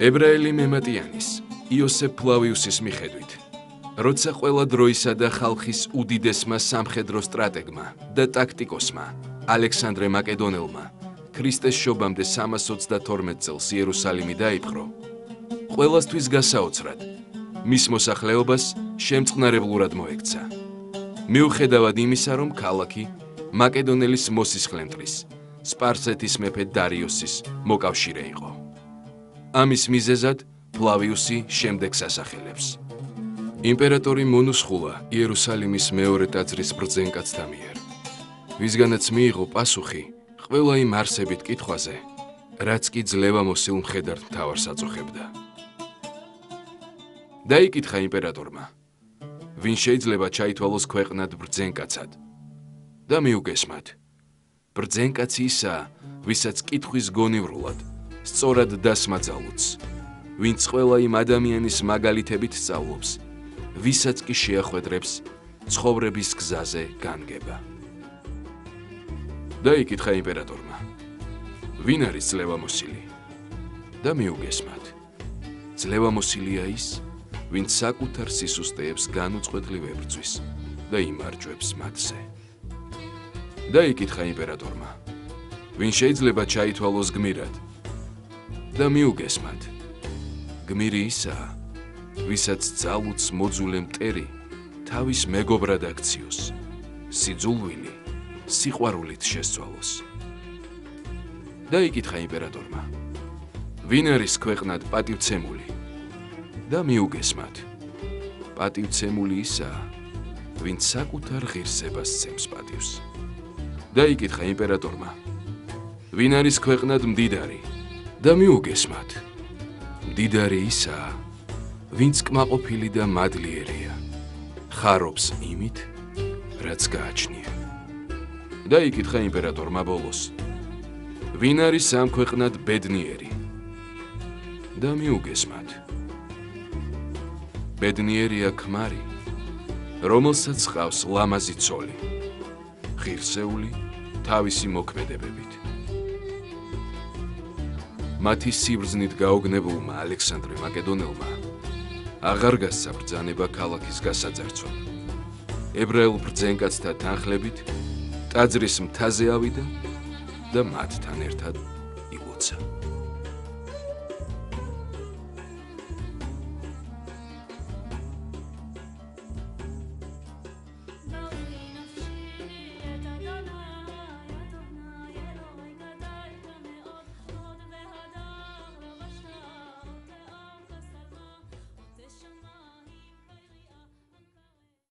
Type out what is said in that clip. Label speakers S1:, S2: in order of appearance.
S1: ებრაელი მემატიანის, იოსებ ფლავიუსის მიხედვით, როცა ყველა დროისა და ხალხის უდიდესმა სამხედრო სტრატეგმა და ტაქტიკოსმა, ალექსანდრე მაკედონელმა, ქრისტეს შობამდე 332 წელს იერუსალიმი დაიპყრო, ყველასთვის გასაოცრად, მის მოსახლეობას შემწყნარებლურად მოექცა. მიუხედავად იმისა, რომ ქალაქი მაკედონელის მოსისხლემტრის, სპარსეთის მეფე დარიოსის მოკავშირე იყო. ამის მიზეზად ფლავიუსი შემდეგს ასახელებს. იმპერატორი მონუსხულა იერუსალიმის მეორე ტაძრის ბრძენკაცთა მიერ, ვისგანაც მიიღო პასუხი ყველა იმ არსებით კითხვაზე, რაც კი ძლევამოსილ მხედართ მთავარს აწუხებდა. დაიკითხა იმპერატორმა, ვინ შეიძლება ჩაითვალოს ქვეყნად ბრძენკაცად და მიუგესმათ, ბრძენკაცი ისაა, ვისაც კითხვის გონივრულად, სწორად დასმა ძალუძს, ვინც ყველა იმ ადამიანის მაგალითებით სწავლობს, ვისაც კი შეახვედრებს ცხოვრების გზაზე განგება. დაიკითხა იმპერატორმა, ვინ არის ძლევამოსილი და მიუგესმათ, ძლევამოსილია ის, ვინც საკუთარ სისუსტეებს განუწყვეტლივ ებრძვის და იმარჯვებს მათზე. დაიკითხა იმპერატორმა, ვინ შეიძლება ჩაითვალოს გმირად და მიუგესმათ, გმირი ისაა, ვისაც ძალუძს მოძულე მტერი თავის მეგობრად აქციოს, სიძულვილი სიყვარულით შესცვალოს. დაიკითხა იმპერატორმა, ვინ არის ქვეყნად პატივცემული და მიუგესმათ, პატივცემული ისაა, ვინც საკუთარ ღირსებას სცემს პატივს. დაიკითხა იმპერატორმა, ვინ არის ქვეყნად მდიდარი და მიუგესმათ, მდიდარი ისაა, ვინც კმაყოფილი და მადლიერია, ხარობს იმით, რაც გააჩნია. დაიკითხა იმპერატორმა ბოლოს, ვინ არის ამ ქვეყნად ბედნიერი და მიუგესმათ, ბედნიერია ქმარი, რომელსაც ჰყავს ლამაზი ცოლი, ღირსეული თავისი მოქმედებებით. მათი სიბრძნით გაოგნებულმა ალექსანდრე მაკედონელმა აღარ გასცა ბრძანება ქალაქის გასაძარცვად. ებრაელ ბრძენკაცთა თანხლებით ტაძრის მთაზე ავიდა და მათთან ერთად ილოცა.